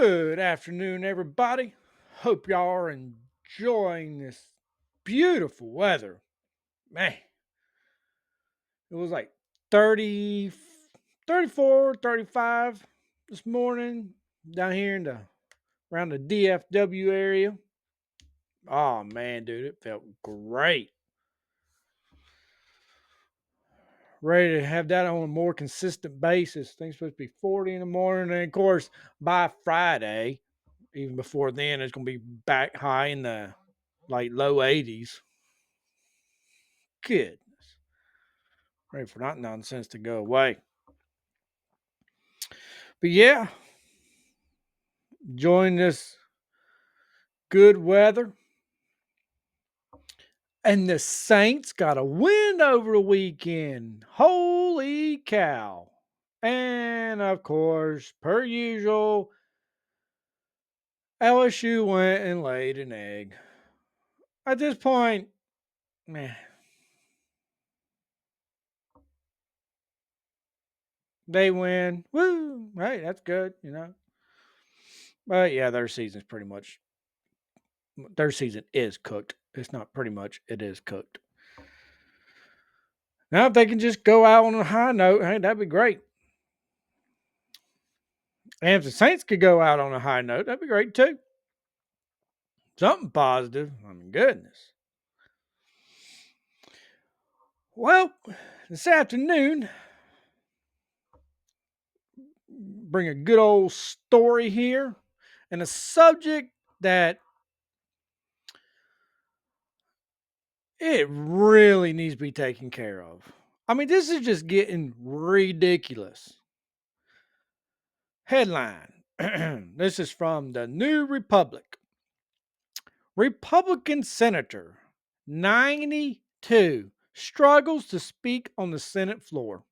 Good afternoon, everybody. Hope y'all are enjoying this beautiful weather. Man, it was like 30, 34, 35 this morning down here in the around the DFW area. Oh man, dude, it felt great. Ready to have that on a more consistent basis. Things supposed to be 40 in the morning, and of course by Friday, even before then, it's gonna be back high in the like low 80s. Goodness. Ready for that nonsense to go away. But yeah, enjoying this good weather. And the Saints got a win over the weekend. Holy cow. And of course, per usual, LSU went and laid an egg. At this point, man, they win. Woo! Hey, that's good. But yeah, their season is cooked. It's not pretty much, it is cooked. Now, if they can just go out on a high note, hey, that'd be great. And if the Saints could go out on a high note, that'd be great too. Something positive. I mean, goodness. Well, this afternoon, bring a good old story here and a subject that it really needs to be taken care of. I mean, this is just getting ridiculous. Headline. This is from the New Republic. Republican Senator 92 struggles to speak on the Senate floor.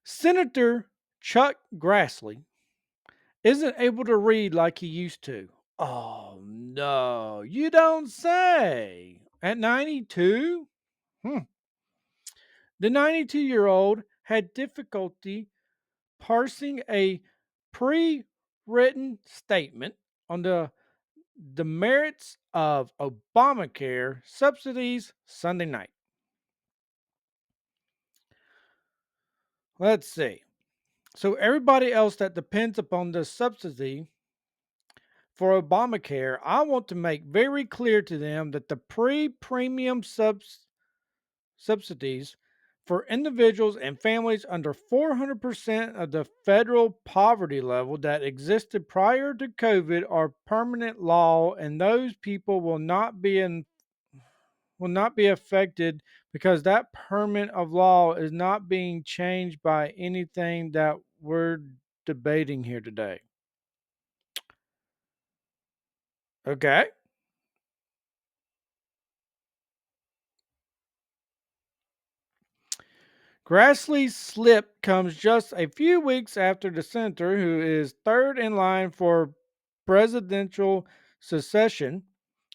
Senator Chuck Grassley isn't able to read like he used to. Oh no, you don't say. At 92? Hmm. The 92-year-old had difficulty parsing a pre written statement on the merits of Obamacare subsidies Sunday night. Let's see. So, everybody else that depends upon the subsidy for Obamacare, I want to make very clear to them that the premium subsidies for individuals and families under 400% of the federal poverty level that existed prior to COVID are permanent law, and those people will not be affected because that permit of law is not being changed by anything that we're debating here today. Okay. Grassley's slip comes just a few weeks after the senator, who is third in line for presidential succession,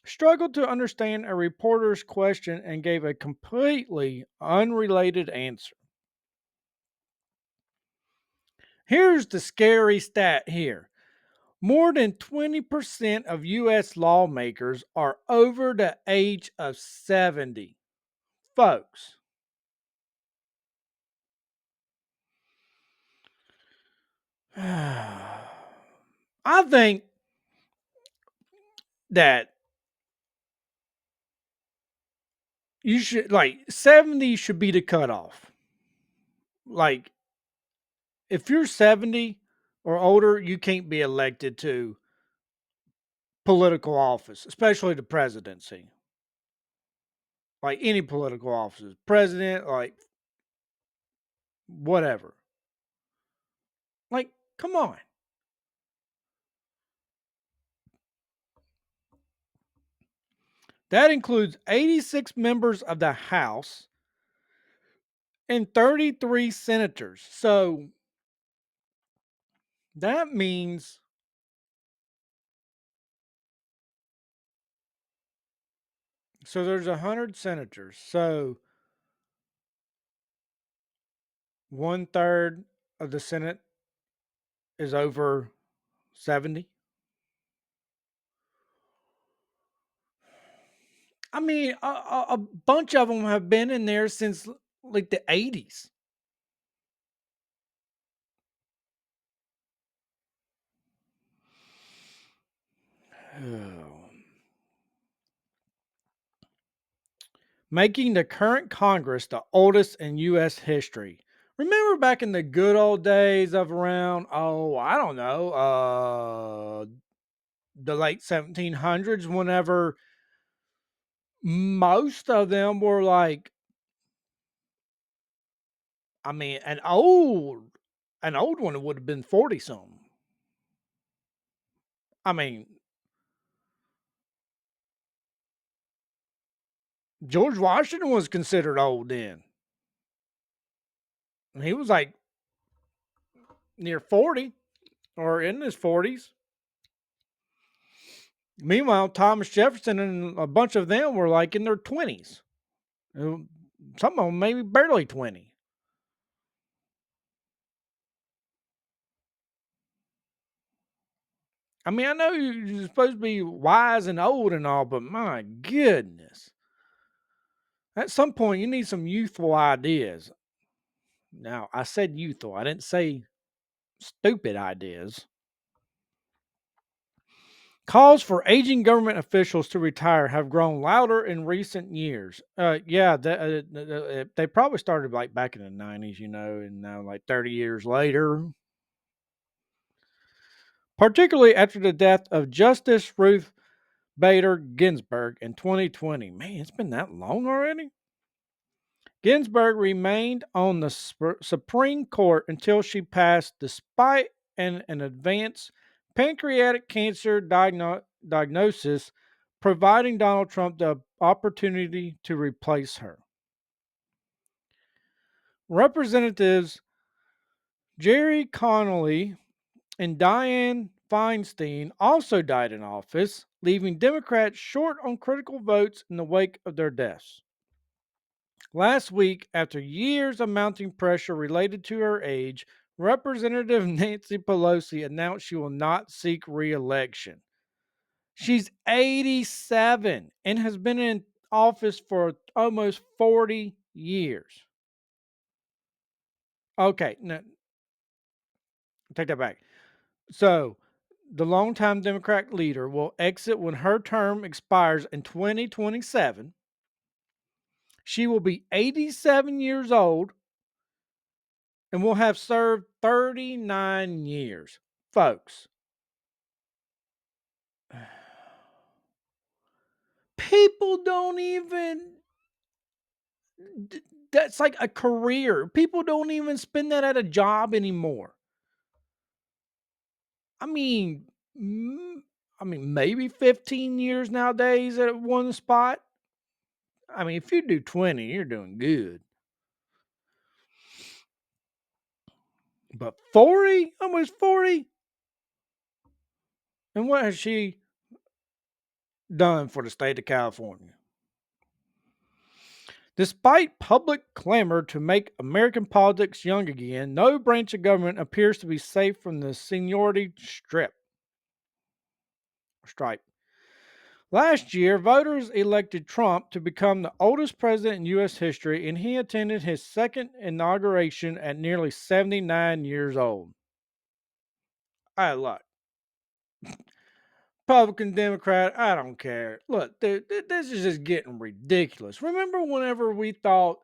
struggled to understand a reporter's question and gave a completely unrelated answer. Here's the scary stat here. More than 20% of U.S. lawmakers are over the age of 70. Folks, I think that you should, like, 70 should be the cutoff. Like, if you're 70 or older, you can't be elected to political office, especially the presidency. Like any political offices, president, like whatever. Like, come on. That includes 86 members of the House and 33 senators. So that means, so there's 100 senators. So one third of the Senate is over 70. I mean, a bunch of them have been in there since like the 80s. Making the current Congress the oldest in U.S. history. Remember back in the good old days of around, oh, I don't know, the late 1700s, whenever most of them were like, I mean, an old one would have been 40 something. I mean, George Washington was considered old then. He was like near 40 or in his 40s. Meanwhile, Thomas Jefferson and a bunch of them were like in their 20s. Uh, Some of them maybe barely 20. I mean, I know you're supposed to be wise and old and all, but my goodness. At some point, you need some youthful ideas. Now, I said youthful, I didn't say stupid ideas. Calls for aging government officials to retire have grown louder in recent years. Yeah, they probably started like back in the 90s, and now like 30 years later, particularly after the death of Justice Ruth Bader Ginsburg in 2020. Man, it's been that long already? Ginsburg remained on the Supreme Court until she passed despite an advanced pancreatic cancer diagnosis, providing Donald Trump the opportunity to replace her. Representatives Jerry Connolly and Dianne Feinstein also died in office, leaving Democrats short on critical votes in the wake of their deaths. Last week, after years of mounting pressure related to her age, Representative Nancy Pelosi announced she will not seek re election. She's 87 and has been in office for almost 40 years. Okay, no, take that back. So, the longtime Democrat leader will exit when her term expires in 2027. She will be 87 years old and will have served 39 years. Folks, people don't even, that's like a career. People don't even spend that at a job anymore. I mean, mm, maybe 15 years nowadays at one spot. I mean, if you do 20, you're doing good. But 40, almost 40. And what has she done for the state of California? Despite public clamor to make American politics young again, no branch of government appears to be safe from the seniority stripe. Last year, voters elected Trump to become the oldest president in U.S. history, and he attended his second inauguration at nearly 79 years old. I look, Republican, Democrat, I don't care. Look, dude, this is just getting ridiculous. Remember whenever we thought,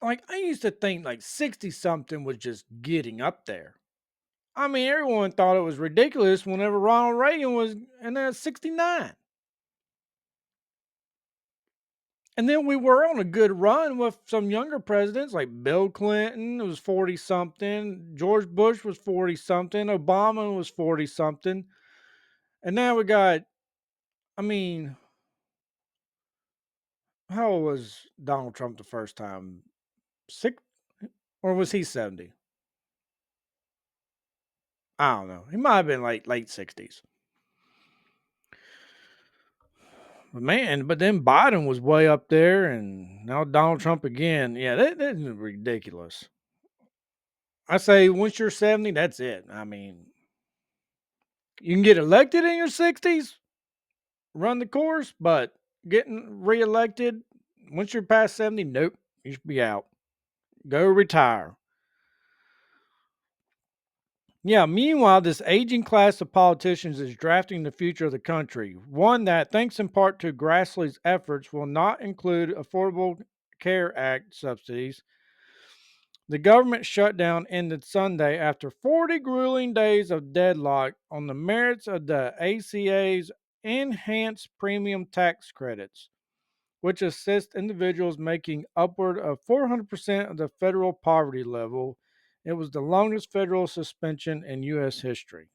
like, I used to think like 60 something was just getting up there. I mean, everyone thought it was ridiculous whenever Ronald Reagan was in there at 69. And then we were on a good run with some younger presidents like Bill Clinton was 40 something, George Bush was 40 something, Obama was 40 something. And now we got, I mean, how old was Donald Trump the first time? Six, or was he 70? I don't know. He might have been late 60s. But man, but then Biden was way up there, and now Donald Trump again. Yeah, that is ridiculous. I say once you're 70, that's it. I mean, you can get elected in your 60s, run the course, but getting reelected once you're past 70, nope, you should be out. Go retire. Yeah, meanwhile, this aging class of politicians is drafting the future of the country, one that, thanks in part to Grassley's efforts, will not include Affordable Care Act subsidies. The government shutdown ended Sunday after 40 grueling days of deadlock on the merits of the ACA's enhanced premium tax credits, which assist individuals making upward of 400% of the federal poverty level. It was the longest federal suspension in U.S. history.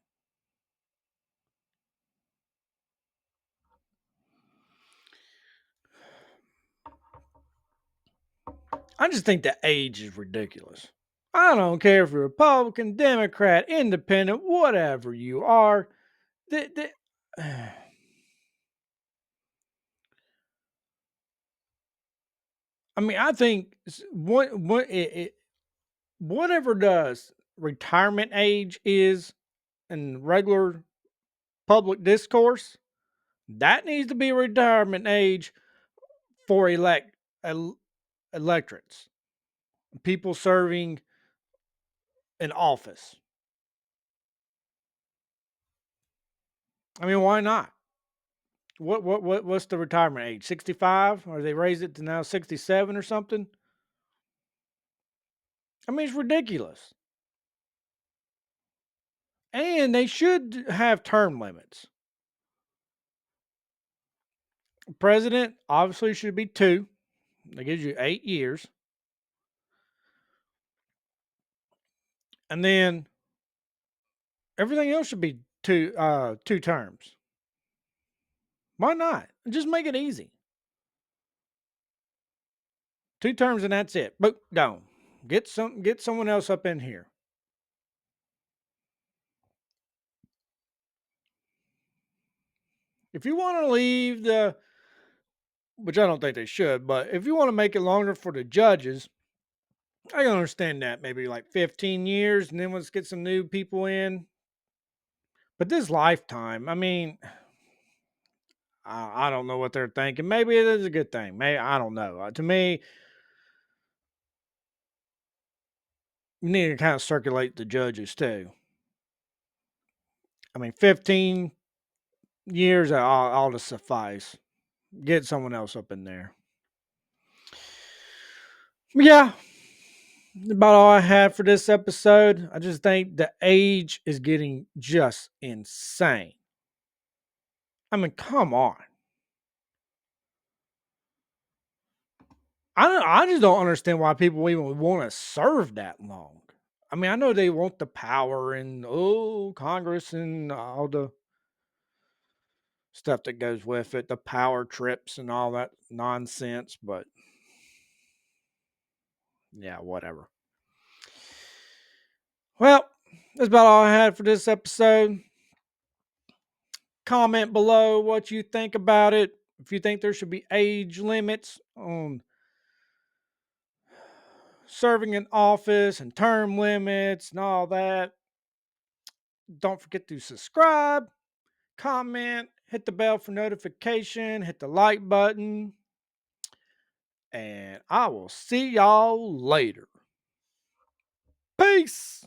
I just think the age is ridiculous. I don't care if you're Republican, Democrat, Independent, whatever you are. I mean, I think whatever does retirement age is in regular public discourse, that needs to be retirement age for el- electorates, people serving in office. I mean, why not? What's the retirement age? 65? Or they raised it to now 67 or something? I mean, it's ridiculous. And they should have term limits. President obviously should be 2. That gives you 8 years. And then everything else should be 2 terms. Why not? Just make it easy. 2 terms and that's it. But gone. Get someone else up in here. If you want to leave the, which I don't think they should, but if you want to make it longer for the judges, I can understand that. Maybe like 15 years and then let's get some new people in. But this lifetime, I mean, I don't know what they're thinking. Maybe it is a good thing. Maybe I don't know. To me, you need to kind of circulate the judges too. I mean, 15 years ought to suffice. Get someone else up in there. Yeah, about all I had for this episode. I just think the age is getting just insane. I mean, come on. I just don't understand why people even want to serve that long. I mean, I know they want the power and Congress and all the stuff that goes with it, the power trips and all that nonsense, but yeah, whatever. Well, that's about all I had for this episode. Comment below what you think about it. If you think there should be age limits on serving in office and term limits and all that. Don't forget to subscribe, comment, hit the bell for notification, hit the like button, and I will see y'all later. Peace.